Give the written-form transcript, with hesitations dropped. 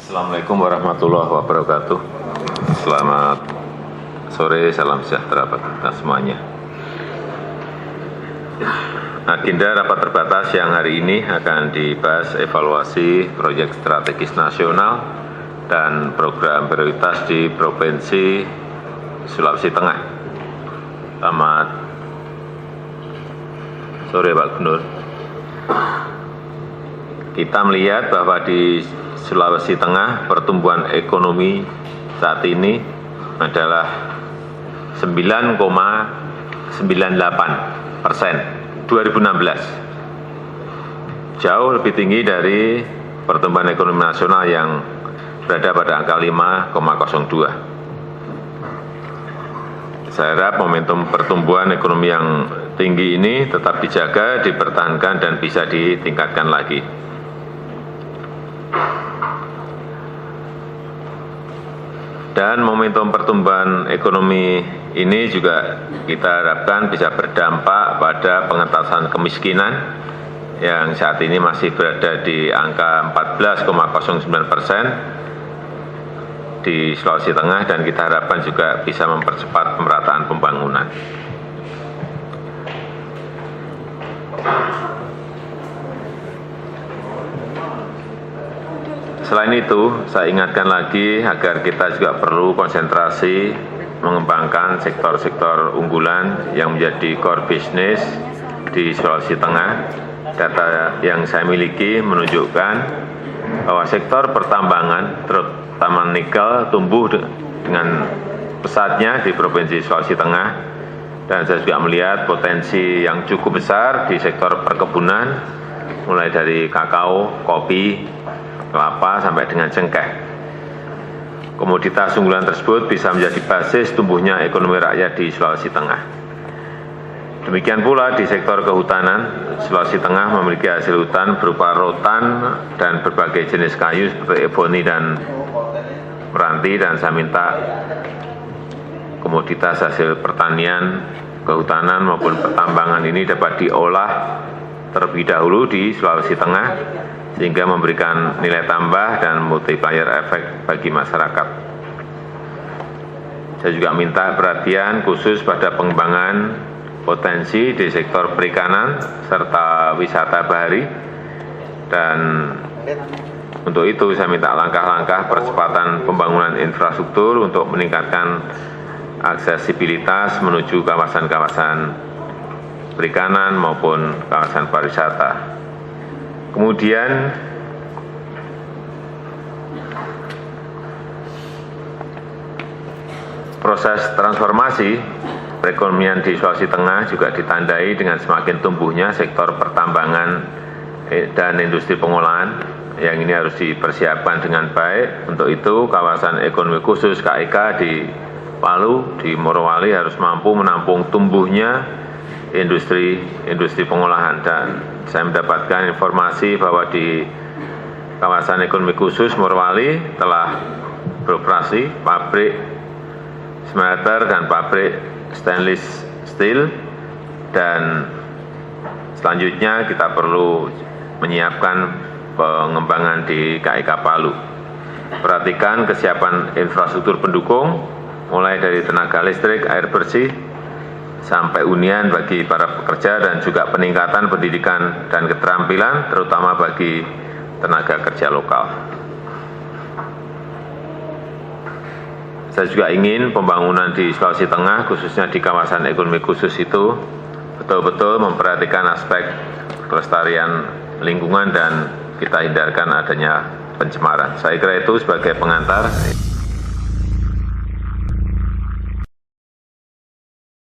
Assalamualaikum warahmatullahi wabarakatuh. Selamat sore, salam sejahtera bagi kita semuanya. Agenda rapat terbatas yang hari ini akan dibahas evaluasi proyek strategis nasional dan program prioritas di Provinsi Sulawesi Tengah. Selamat sore Pak Gubernur. Kita melihat bahwa di Sulawesi Tengah pertumbuhan ekonomi saat ini adalah 9,98% 2016. Jauh lebih tinggi dari pertumbuhan ekonomi nasional yang berada pada angka 5,02. Saya harap momentum pertumbuhan ekonomi yang tinggi ini tetap dijaga, dipertahankan, dan bisa ditingkatkan lagi. Dan momentum pertumbuhan ekonomi ini juga kita harapkan bisa berdampak pada pengentasan kemiskinan yang saat ini masih berada di angka 14,09% di Sulawesi Tengah, dan kita harapkan juga bisa mempercepat pemerataan pembangunan. Selain itu, saya ingatkan lagi agar kita juga perlu konsentrasi mengembangkan sektor-sektor unggulan yang menjadi core business di Sulawesi Tengah. Data yang saya miliki menunjukkan bahwa sektor pertambangan, terutama nikel, tumbuh dengan pesatnya di Provinsi Sulawesi Tengah. Dan saya juga melihat potensi yang cukup besar di sektor perkebunan, mulai dari kakao, kopi, kelapa, sampai dengan cengkeh. Komoditas unggulan tersebut bisa menjadi basis tumbuhnya ekonomi rakyat di Sulawesi Tengah. Demikian pula di sektor kehutanan, Sulawesi Tengah memiliki hasil hutan berupa rotan dan berbagai jenis kayu seperti eboni dan meranti, dan saya minta komoditas hasil pertanian, kehutanan maupun pertambangan ini dapat diolah terlebih dahulu di Sulawesi Tengah, sehingga memberikan nilai tambah dan multiplier efek bagi masyarakat. Saya juga minta perhatian khusus pada pengembangan potensi di sektor perikanan serta wisata bahari, dan untuk itu saya minta langkah-langkah percepatan pembangunan infrastruktur untuk meningkatkan aksesibilitas menuju kawasan-kawasan perikanan maupun kawasan pariwisata. Kemudian proses transformasi perekonomian di Sulawesi Tengah juga ditandai dengan semakin tumbuhnya sektor pertambangan dan industri pengolahan, yang ini harus dipersiapkan dengan baik. Untuk itu, kawasan ekonomi khusus KEK di Palu, di Morowali harus mampu menampung tumbuhnya industri pengolahan. Dan saya mendapatkan informasi bahwa di kawasan ekonomi khusus Morowali telah beroperasi pabrik smelter dan pabrik stainless steel, dan selanjutnya kita perlu menyiapkan pengembangan di KEK Palu. Perhatikan kesiapan infrastruktur pendukung, mulai dari tenaga listrik, air bersih, sampai hunian bagi para pekerja, dan juga peningkatan pendidikan dan keterampilan, terutama bagi tenaga kerja lokal. Saya juga ingin pembangunan di Sulawesi Tengah, khususnya di kawasan ekonomi khusus itu, betul-betul memperhatikan aspek kelestarian lingkungan dan kita hindarkan adanya pencemaran. Saya kira itu sebagai pengantar.